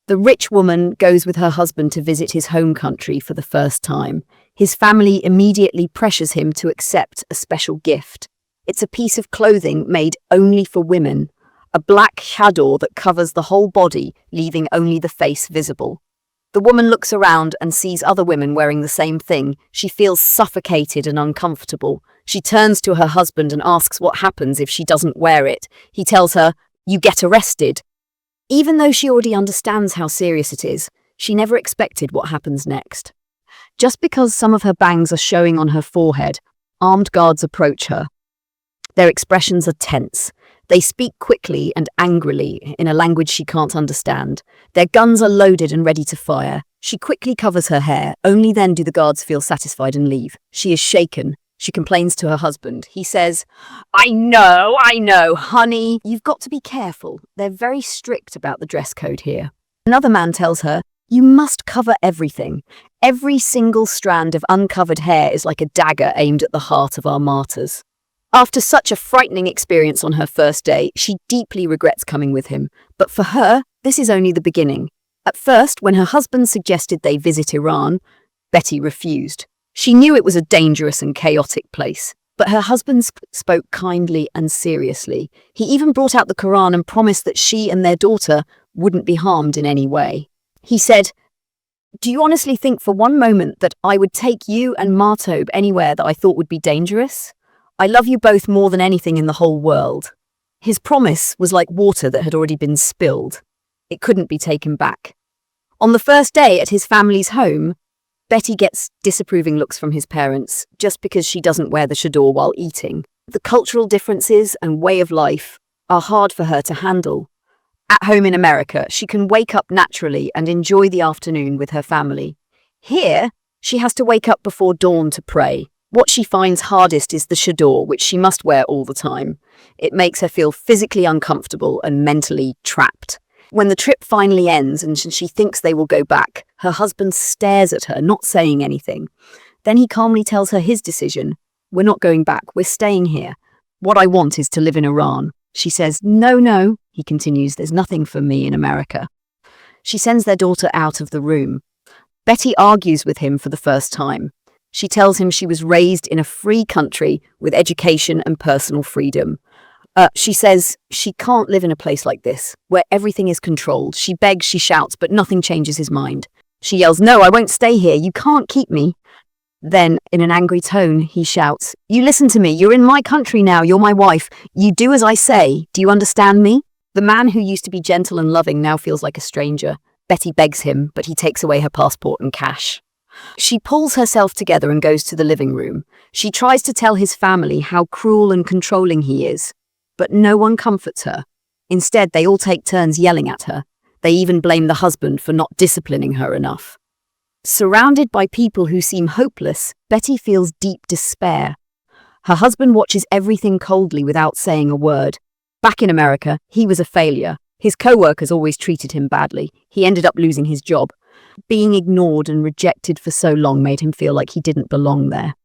The rich woman goes with her husband to visit his home country for the first time. His family immediately pressures him to accept a special gift. It's a piece of clothing made only for women, a black chador that covers the whole body, leaving only the face visible. The woman looks around and sees other women wearing the same thing. She feels suffocated and uncomfortable. She turns to her husband and asks what happens if she doesn't wear it. He tells her, "You get arrested." Even though she already understands how serious it is, she never expected what happens next. Just because some of her bangs are showing on her forehead, armed guards approach her. Their expressions are tense. They speak quickly and angrily in a language she can't understand. Their guns are loaded and ready to fire. She quickly covers her hair. Only then do the guards feel satisfied and leave. She is shaken. She complains to her husband. He says, I know, honey. You've got to be careful. They're very strict about the dress code here." Another man tells her, "You must cover everything. Every single strand of uncovered hair is like a dagger aimed at the heart of our martyrs." After such a frightening experience on her first day, she deeply regrets coming with him. But for her, this is only the beginning. At first, when her husband suggested they visit Iran, Betty refused. She knew it was a dangerous and chaotic place. But her husband spoke kindly and seriously. He even brought out the Quran and promised that she and their daughter wouldn't be harmed in any way. He said, "Do you honestly think for one moment that I would take you and Martob anywhere that I thought would be dangerous? I love you both more than anything in the whole world." His promise was like water that had already been spilled. It couldn't be taken back. On the first day at his family's home, Betty gets disapproving looks from his parents just because she doesn't wear the chador while eating. The cultural differences and way of life are hard for her to handle. At home in America, she can wake up naturally and enjoy the afternoon with her family. Here, she has to wake up before dawn to pray. What she finds hardest is the chador, which she must wear all the time. It makes her feel physically uncomfortable and mentally trapped. When the trip finally ends and she thinks they will go back, her husband stares at her, not saying anything. Then he calmly tells her his decision. "We're not going back, we're staying here. What I want is to live in Iran." She says, No, he continues, "there's nothing for me in America." She sends their daughter out of the room. Betty argues with him for the first time. She tells him she was raised in a free country with education and personal freedom. She says she can't live in a place like this, where everything is controlled. She begs, she shouts, but nothing changes his mind. She yells, "No, I won't stay here. You can't keep me." Then, in an angry tone, he shouts, "You listen to me. You're in my country now. You're my wife. You do as I say. Do you understand me?" The man who used to be gentle and loving now feels like a stranger. Betty begs him, but he takes away her passport and cash. She pulls herself together and goes to the living room. She tries to tell his family how cruel and controlling he is, but no one comforts her. Instead, they all take turns yelling at her. They even blame the husband for not disciplining her enough. Surrounded by people who seem hopeless, Betty feels deep despair. Her husband watches everything coldly without saying a word. Back in America, he was a failure. His co-workers always treated him badly. He ended up losing his job. Being ignored and rejected for so long made him feel like he didn't belong there.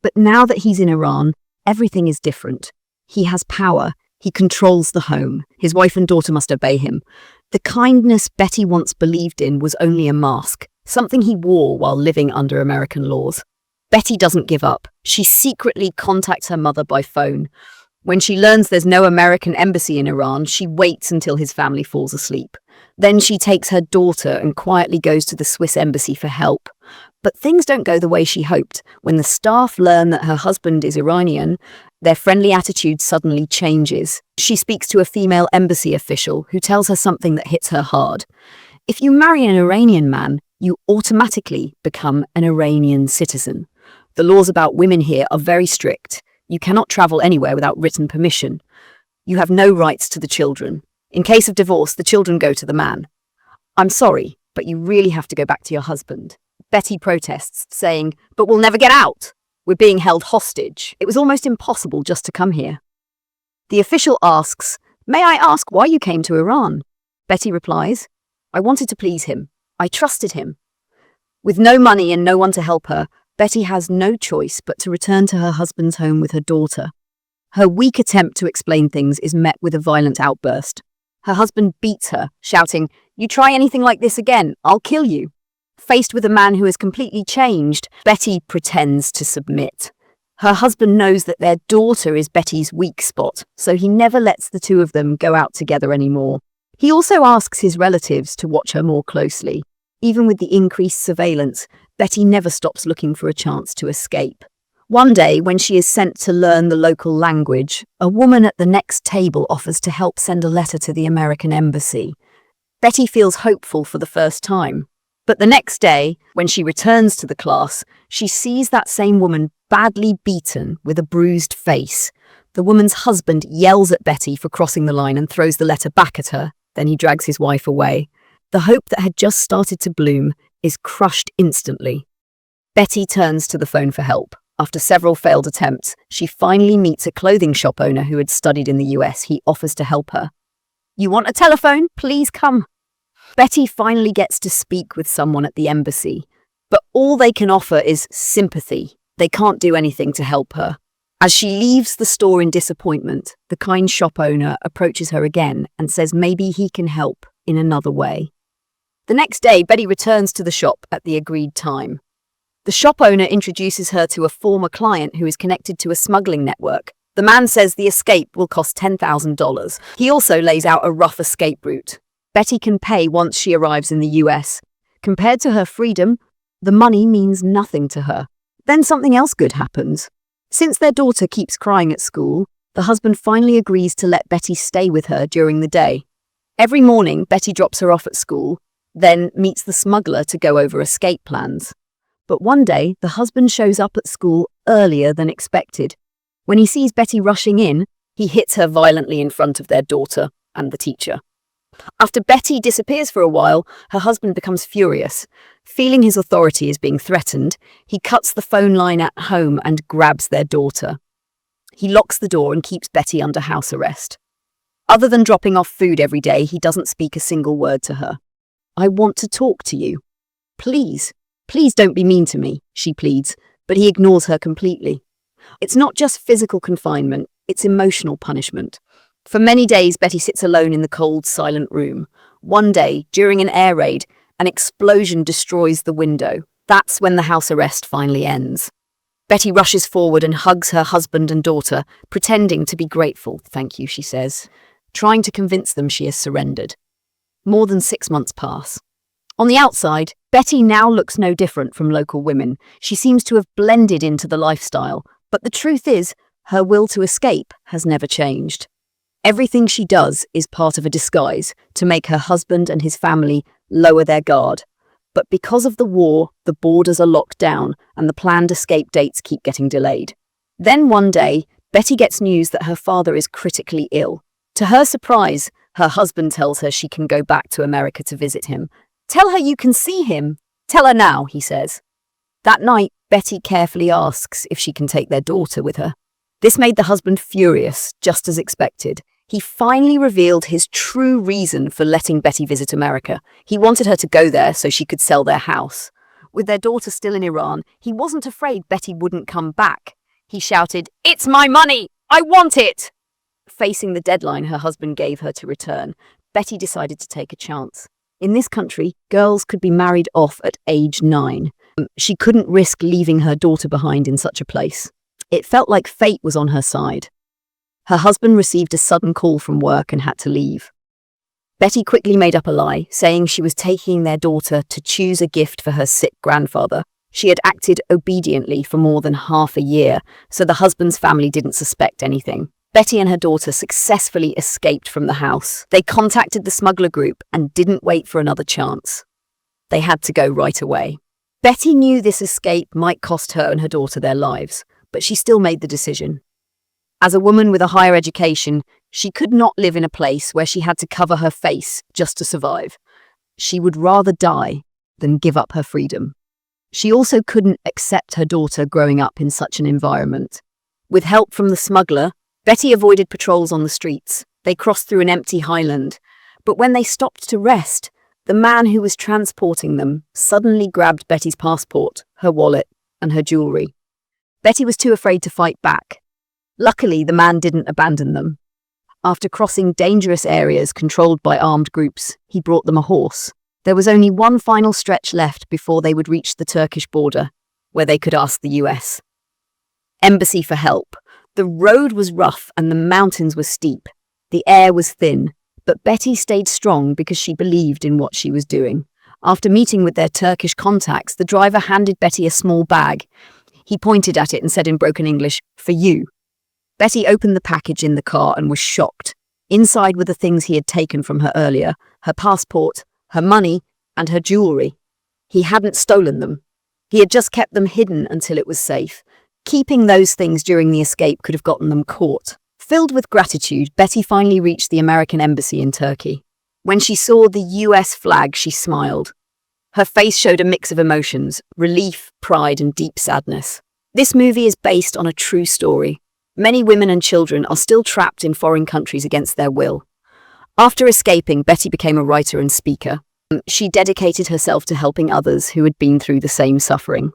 But now that he's in Iran, everything is different. He has power. He controls the home. His wife and daughter must obey him. The kindness Betty once believed in was only a mask, something he wore while living under American laws. Betty doesn't give up. She secretly contacts her mother by phone. When she learns there's no American embassy in Iran, she waits until his family falls asleep. Then she takes her daughter and quietly goes to the Swiss embassy for help. But things don't go the way she hoped. When the staff learn that her husband is Iranian, their friendly attitude suddenly changes. She speaks to a female embassy official who tells her something that hits her hard. If you marry an Iranian man, you automatically become an Iranian citizen. The laws about women here are very strict. You cannot travel anywhere without written permission. You have no rights to the children. In case of divorce, the children go to the man. "I'm sorry, but you really have to go back to your husband." Betty protests, saying, "But we'll never get out. We're being held hostage. It was almost impossible just to come here." The official asks, "May I ask why you came to Iran?" Betty replies, "I wanted to please him. I trusted him." With no money and no one to help her, Betty has no choice but to return to her husband's home with her daughter. Her weak attempt to explain things is met with a violent outburst. Her husband beats her, shouting, "You try anything like this again, I'll kill you." Faced with a man who has completely changed, Betty pretends to submit. Her husband knows that their daughter is Betty's weak spot, so he never lets the two of them go out together anymore. He also asks his relatives to watch her more closely. Even with the increased surveillance, Betty never stops looking for a chance to escape. One day, when she is sent to learn the local language, a woman at the next table offers to help send a letter to the American embassy. Betty feels hopeful for the first time. But the next day, when she returns to the class, she sees that same woman badly beaten with a bruised face. The woman's husband yells at Betty for crossing the line and throws the letter back at her. Then he drags his wife away. The hope that had just started to bloom is crushed instantly. Betty turns to the phone for help. After several failed attempts, she finally meets a clothing shop owner who had studied in the US. He offers to help her. "You want a telephone? Please come." Betty finally gets to speak with someone at the embassy, but all they can offer is sympathy. They can't do anything to help her. As she leaves the store in disappointment, the kind shop owner approaches her again and says maybe he can help in another way. The next day, Betty returns to the shop at the agreed time. The shop owner introduces her to a former client who is connected to a smuggling network. The man says the escape will cost $10,000. He also lays out a rough escape route. Betty can pay once she arrives in the US. Compared to her freedom, the money means nothing to her. Then something else good happens. Since their daughter keeps crying at school, the husband finally agrees to let Betty stay with her during the day. Every morning, Betty drops her off at school, then meets the smuggler to go over escape plans. But one day, the husband shows up at school earlier than expected. When he sees Betty rushing in, he hits her violently in front of their daughter and the teacher. After Betty disappears for a while, her husband becomes furious. Feeling his authority is being threatened, he cuts the phone line at home and grabs their daughter. He locks the door and keeps Betty under house arrest. Other than dropping off food every day, he doesn't speak a single word to her. "I want to talk to you. Please, please don't be mean to me," she pleads, but he ignores her completely. It's not just physical confinement, it's emotional punishment. For many days, Betty sits alone in the cold, silent room. One day, during an air raid, an explosion destroys the window. That's when the house arrest finally ends. Betty rushes forward and hugs her husband and daughter, pretending to be grateful. "Thank you," she says, trying to convince them she has surrendered. More than 6 months pass. On the outside, Betty now looks no different from local women. She seems to have blended into the lifestyle, but the truth is, her will to escape has never changed. Everything she does is part of a disguise to make her husband and his family lower their guard. But because of the war, the borders are locked down and the planned escape dates keep getting delayed. Then one day, Betty gets news that her father is critically ill. To her surprise, her husband tells her she can go back to America to visit him. "Tell her you can see him. Tell her now," he says. That night, Betty carefully asks if she can take their daughter with her. This made the husband furious, just as expected. He finally revealed his true reason for letting Betty visit America. He wanted her to go there so she could sell their house. With their daughter still in Iran, he wasn't afraid Betty wouldn't come back. He shouted, "It's my money! I want it!" Facing the deadline her husband gave her to return, Betty decided to take a chance. In this country, girls could be married off at age 9. She couldn't risk leaving her daughter behind in such a place. It felt like fate was on her side. Her husband received a sudden call from work and had to leave. Betty quickly made up a lie, saying she was taking their daughter to choose a gift for her sick grandfather. She had acted obediently for more than half a year, so the husband's family didn't suspect anything. Betty and her daughter successfully escaped from the house. They contacted the smuggler group and didn't wait for another chance. They had to go right away. Betty knew this escape might cost her and her daughter their lives, but she still made the decision. As a woman with a higher education, she could not live in a place where she had to cover her face just to survive. She would rather die than give up her freedom. She also couldn't accept her daughter growing up in such an environment. With help from the smuggler, Betty avoided patrols on the streets. They crossed through an empty highland. But when they stopped to rest, the man who was transporting them suddenly grabbed Betty's passport, her wallet, and her jewelry. Betty was too afraid to fight back. Luckily, the man didn't abandon them. After crossing dangerous areas controlled by armed groups, he brought them a horse. There was only one final stretch left before they would reach the Turkish border, where they could ask the US Embassy for help. The road was rough and the mountains were steep. The air was thin, but Betty stayed strong because she believed in what she was doing. After meeting with their Turkish contacts, the driver handed Betty a small bag. He pointed at it and said in broken English, "For you." Betty opened the package in the car and was shocked. Inside were the things he had taken from her earlier, her passport, her money, and her jewelry. He hadn't stolen them. He had just kept them hidden until it was safe. Keeping those things during the escape could have gotten them caught. Filled with gratitude, Betty finally reached the American embassy in Turkey. When she saw the US flag, she smiled. Her face showed a mix of emotions, relief, pride, and deep sadness. This movie is based on a true story. Many women and children are still trapped in foreign countries against their will. After escaping, Betty became a writer and speaker. She dedicated herself to helping others who had been through the same suffering.